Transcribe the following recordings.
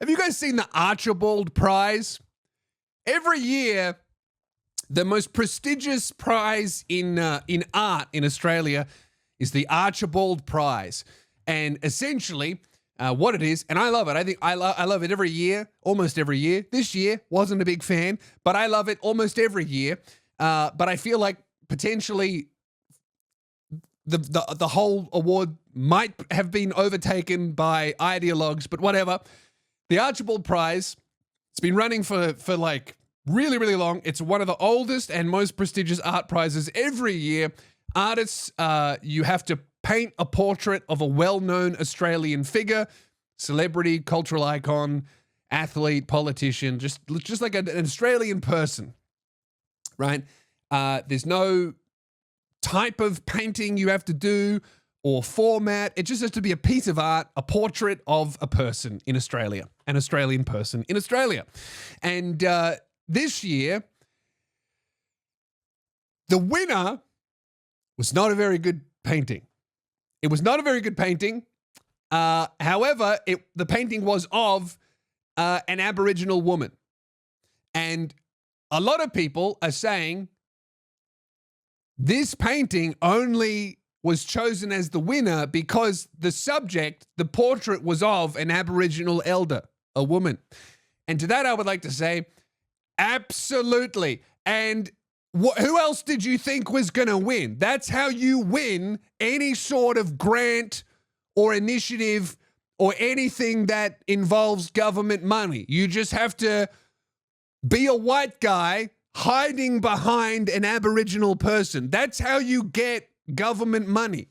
Have you guys seen the Archibald Prize? Every year, the most prestigious prize in art in Australia is the Archibald Prize. And essentially, what it is, and I love it. I think I love it every year, almost every year. This year, wasn't a big fan, but I love it almost every year. But I feel like potentially the whole award might have been overtaken by ideologues, but whatever. The Archibald Prize, it's been running for like really, really long. It's one of the oldest and most prestigious art prizes every year. Artists, you have to paint a portrait of a well-known Australian figure, celebrity, cultural icon, athlete, politician, just like an Australian person, right? There's no type of painting you have to do or format. It just has to be a piece of art, a portrait of a person in Australia, an Australian person in Australia. And this year, the winner was not a very good painting. It was not a very good painting. However, the painting was of an Aboriginal woman. And a lot of people are saying this painting only was chosen as the winner because the subject, the portrait, was of an Aboriginal elder, a woman. And to that, I would like to say, absolutely. And who else did you think was going to win? That's how you win any sort of grant or initiative or anything that involves government money. You just have to be a white guy hiding behind an Aboriginal person. That's how you get government money.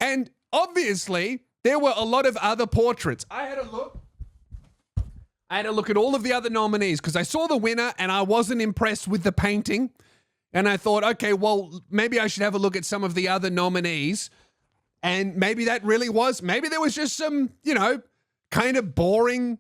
And obviously, there were a lot of other portraits. I had a look at all of the other nominees because I saw the winner and I wasn't impressed with the painting. And I thought, okay, well, maybe I should have a look at some of the other nominees. And maybe that really was, maybe there was just some, kind of boring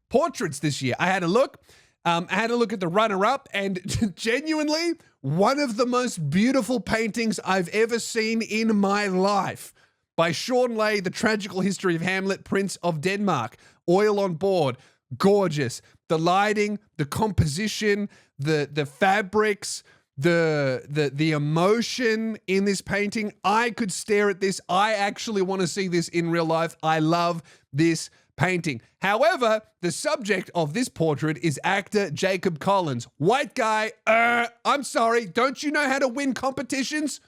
portraits this year. I had a look at the runner-up, and genuinely, one of the most beautiful paintings I've ever seen in my life, by Sean Lay, The Tragical History of Hamlet, Prince of Denmark. Oil on board, gorgeous. The lighting, the composition, the fabrics, the emotion in this painting. I could stare at this. I actually want to see this in real life. I love this painting. However, the subject of this portrait is actor Jacob Collins. White guy, I'm sorry, don't you know how to win competitions?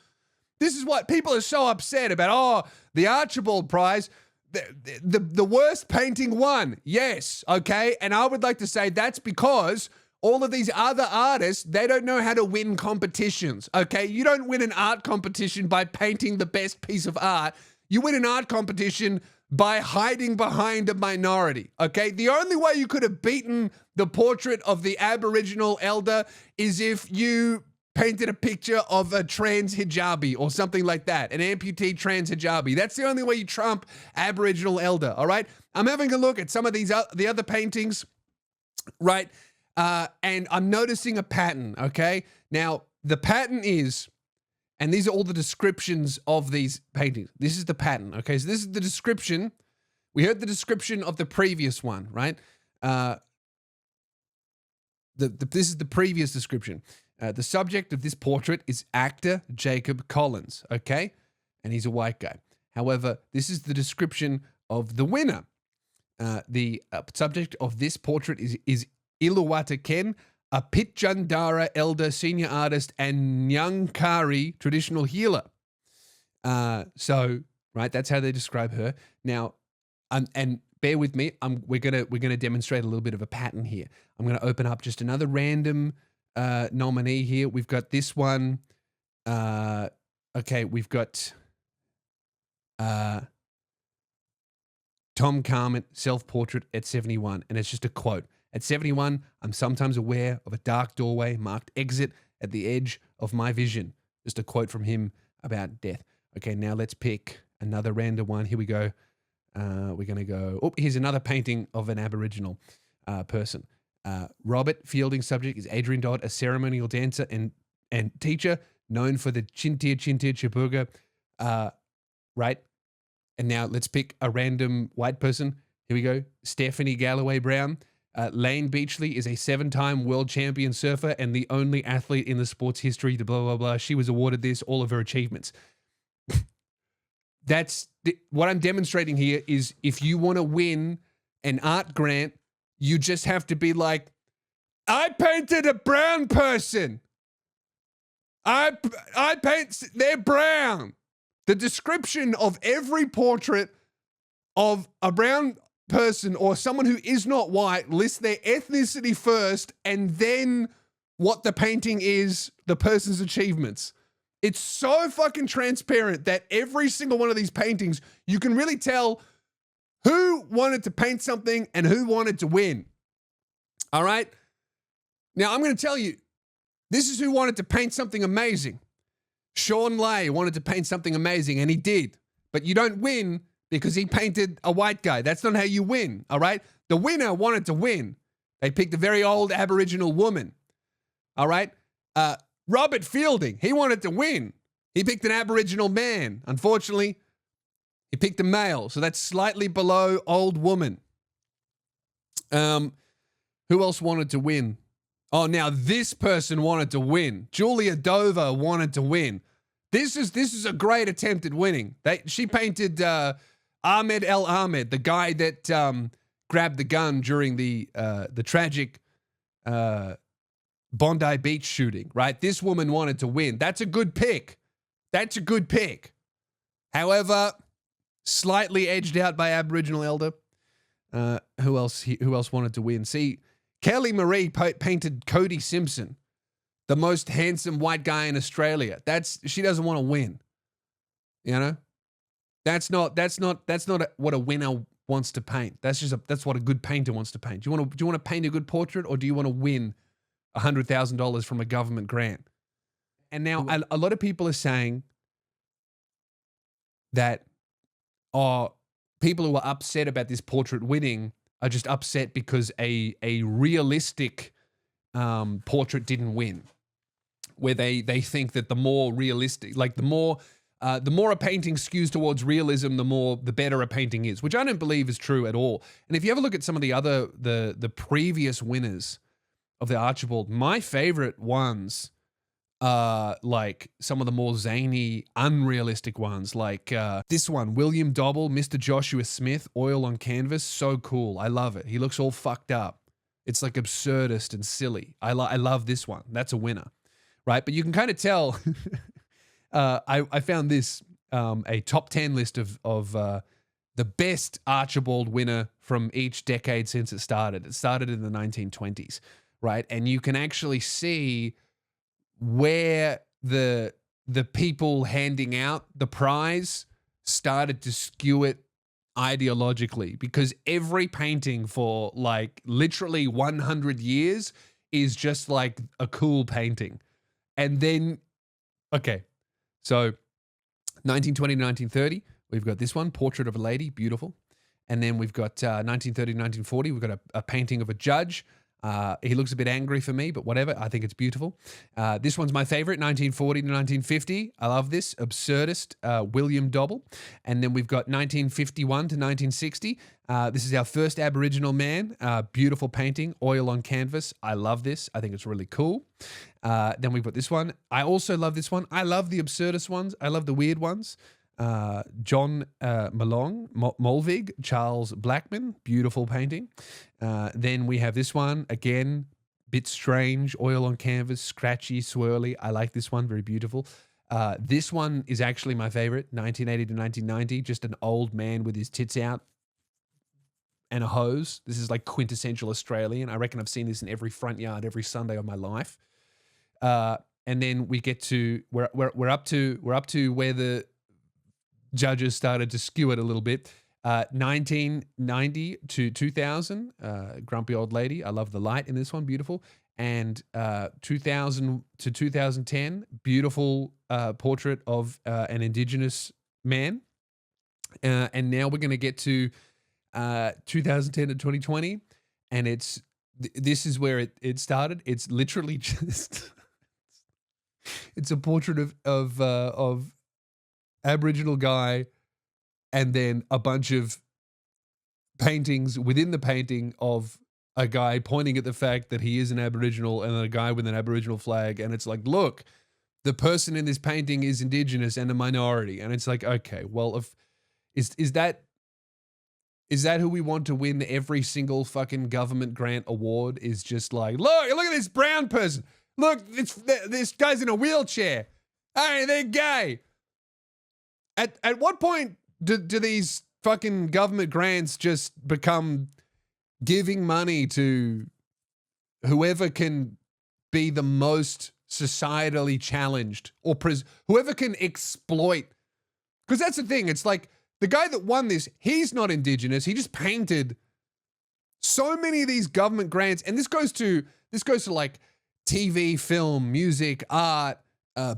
This is what people are so upset about. The Archibald Prize, the worst painting won. Yes, okay, and I would like to say that's because all of these other artists, they don't know how to win competitions, okay? You don't win an art competition by painting the best piece of art. You win an art competition by hiding behind a minority, okay? The only way you could have beaten the portrait of the Aboriginal elder is if you painted a picture of a trans hijabi or something like that, an amputee trans hijabi. That's the only way you trump Aboriginal elder, all right? I'm having a look at some of the other paintings, right? And I'm noticing a pattern, okay? Now, the pattern is, and these are all the descriptions of these paintings. This is the pattern, okay? So this is the description. We heard the description of the previous one, right? This is the previous description. The subject of this portrait is actor Jacob Collins, okay? And he's a white guy. However, this is the description of the winner. The subject of this portrait is Iluwata Ken, a Pitjantjatjara elder, senior artist, and Nyangkari traditional healer. So, right, that's how they describe her. Now, and bear with me, we're gonna demonstrate a little bit of a pattern here. I'm gonna open up just another random nominee here. We've got this one. Okay, we've got Tom Carmen, self-portrait at 71, and it's just a quote. At 71, I'm sometimes aware of a dark doorway marked exit at the edge of my vision. Just a quote from him about death. Okay, now let's pick another random one. Here we go. We're going to go, here's another painting of an Aboriginal person. Robert Fielding, subject is Adrian Dodd, a ceremonial dancer and teacher known for the Chintir Chintir Chibuga, right? And now let's pick a random white person. Here we go. Stephanie Galloway Brown. Lane Beachley is a 7-time world champion surfer and the only athlete in the sport's history to blah, blah, blah. She was awarded this, all of her achievements. What I'm demonstrating here is if you want to win an art grant, you just have to be like, I painted a brown person. They're brown. The description of every portrait of a brown person or someone who is not white lists their ethnicity first and then what the painting is, the person's achievements. It's so fucking transparent that every single one of these paintings, you can really tell who wanted to paint something and who wanted to win. All right? Now, I'm going to tell you, this is who wanted to paint something amazing. Sean Lay wanted to paint something amazing, and he did. But you don't win because he painted a white guy. That's not how you win, all right? The winner wanted to win. They picked a very old Aboriginal woman, all right? Robert Fielding, he wanted to win. He picked an Aboriginal man. Unfortunately, he picked a male, so that's slightly below old woman. Who else wanted to win? Oh, now this person wanted to win. Julia Dover wanted to win. This is a great attempt at winning. She painted Ahmed El Ahmed, the guy that grabbed the gun during the tragic Bondi Beach shooting, right? This woman wanted to win. That's a good pick. That's a good pick. However, slightly edged out by Aboriginal elder. Who else wanted to win? See, Kelly Marie painted Cody Simpson, the most handsome white guy in Australia. She doesn't want to win. You know? That's not what a winner wants to paint. That's what a good painter wants to paint. Do you want to paint a good portrait, or do you want to win $100,000 from a government grant? And now a lot of people are saying that people who are upset about this portrait winning are just upset because a realistic portrait didn't win, where they think that the more realistic, like the more a painting skews towards realism, the better a painting is, which I don't believe is true at all. And if you ever look at some of the previous winners of the Archibald, my favorite ones are like some of the more zany, unrealistic ones, like this one, William Dobble, Mr. Joshua Smith, oil on canvas. So cool. I love it. He looks all fucked up. It's like absurdist and silly. I love this one. That's a winner, right? But you can kind of tell. I found this a top 10 list of the best Archibald winner from each decade since it started. It started in the 1920s, right? And you can actually see where the people handing out the prize started to skew it ideologically, because every painting for like literally 100 years is just like a cool painting. And then, okay, so 1920 to 1930, we've got this one, Portrait of a Lady, beautiful. And then we've got 1930 to 1940, we've got a painting of a judge. He looks a bit angry for me, but whatever. I think it's beautiful. This one's my favorite, 1940 to 1950. I love this. Absurdist, William Dobble. And then we've got 1951 to 1960. This is our first Aboriginal man. Beautiful painting, oil on canvas. I love this. I think it's really cool. Then we've got this one. I also love this one. I love the absurdist ones. I love the weird ones. John Molvig, Charles Blackman, beautiful painting. Then we have this one, again, bit strange, oil on canvas, scratchy, swirly. I like this one, very beautiful. This one is actually my favorite, 1980 to 1990, just an old man with his tits out and a hose. This is like quintessential Australian. I reckon I've seen this in every front yard every Sunday of my life. And then we get to, we're up to where the judges started to skew it a little bit. 1990 to 2000, Grumpy Old Lady. I love the light in this one, beautiful. And 2000 to 2010, beautiful portrait of an Indigenous man. And now we're going to get to 2010 to 2020, and this is where it started. It's literally just it's a portrait of Aboriginal guy and then a bunch of paintings within the painting of a guy pointing at the fact that he is an Aboriginal and a guy with an Aboriginal flag. And it's like, look, the person in this painting is Indigenous and a minority. And it's like, okay, well, is that who we want to win every single fucking government grant award? Is just like, look at this brown person. Look, this guy's in a wheelchair. Hey, they're gay. At what point do these fucking government grants just become giving money to whoever can be the most societally challenged or whoever can exploit? Because that's the thing. It's like the guy that won this, he's not Indigenous. He just painted so many of these government grants. And this goes to like TV, film, music, art,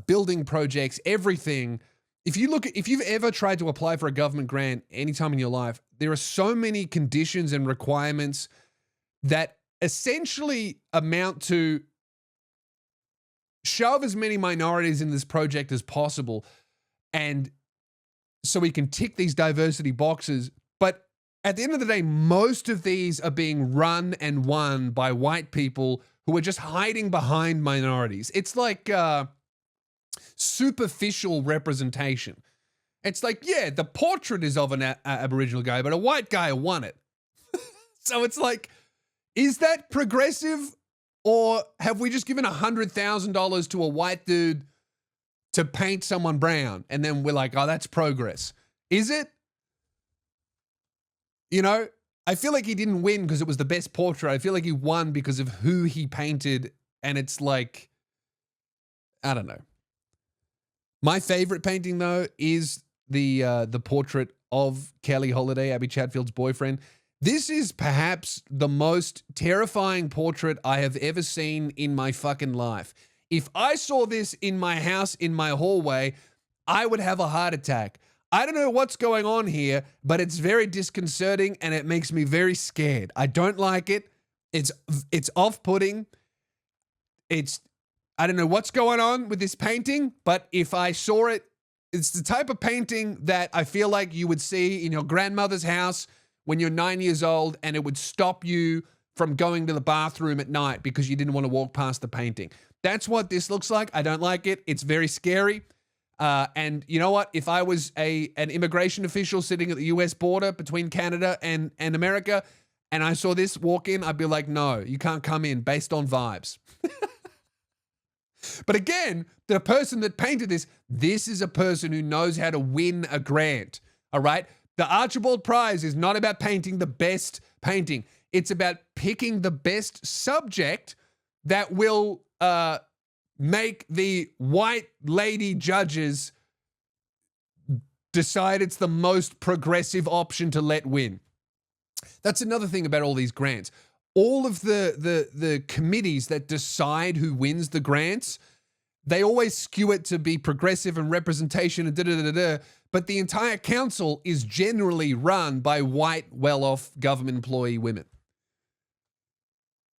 building projects, everything. If you've ever tried to apply for a government grant anytime in your life, there are so many conditions and requirements that essentially amount to shove as many minorities in this project as possible. And so we can tick these diversity boxes. But at the end of the day, most of these are being run and won by white people who are just hiding behind minorities. It's like superficial representation. It's like, yeah, the portrait is of an Aboriginal guy, but a white guy won it. So it's like, is that progressive, or have we just given $100,000 to a white dude to paint someone brown, and then we're like, oh, that's progress? Is it? You know, I feel like he didn't win because it was the best portrait. I feel like he won because of who he painted, and it's like, I don't know. My favorite painting, though, is the portrait of Kelly Holiday, Abby Chatfield's boyfriend. This is perhaps the most terrifying portrait I have ever seen in my fucking life. If I saw this in my house, in my hallway, I would have a heart attack. I don't know what's going on here, but it's very disconcerting and it makes me very scared. I don't like it. It's off-putting. I don't know what's going on with this painting, but if I saw it, it's the type of painting that I feel like you would see in your grandmother's house when you're 9 years old, and it would stop you from going to the bathroom at night because you didn't want to walk past the painting. That's what this looks like. I don't like it. It's very scary. And you know what? If I was an immigration official sitting at the US border between Canada and America, and I saw this walk in, I'd be like, no, you can't come in based on vibes. But again, the person that painted this is a person who knows how to win a grant, all right? The Archibald Prize is not about painting the best painting. It's about picking the best subject that will make the white lady judges decide it's the most progressive option to let win. That's another thing about all these grants. All of the committees that decide who wins the grants, they always skew it to be progressive and representation and da-da-da-da-da, but the entire council is generally run by white, well-off government employee women.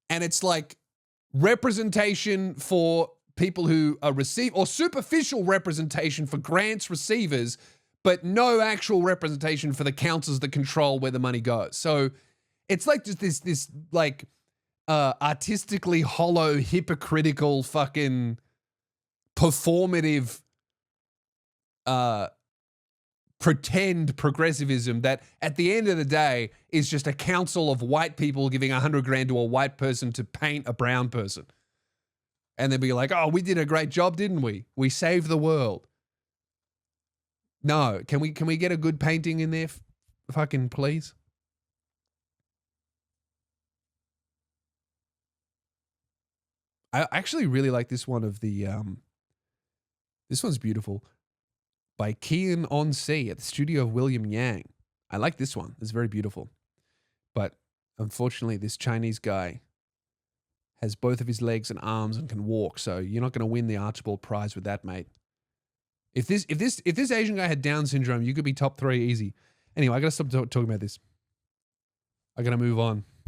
And it's like representation for people who are or superficial representation for grants receivers, but no actual representation for the councils that control where the money goes. So it's like just this like artistically hollow, hypocritical, fucking performative pretend progressivism that at the end of the day is just a council of white people giving $100,000 to a white person to paint a brown person. And they'll be like, oh, we did a great job, didn't we? We saved the world. No, can we get a good painting in there, fucking please? I actually really like this one of the, this one's beautiful, by Kian On Sea at the studio of William Yang. I like this one. It's very beautiful. But unfortunately, this Chinese guy has both of his legs and arms and can walk, so you're not going to win the Archibald Prize with that, mate. If this Asian guy had Down syndrome, you could be top 3 easy. Anyway, I got to stop talking about this. I got to move on.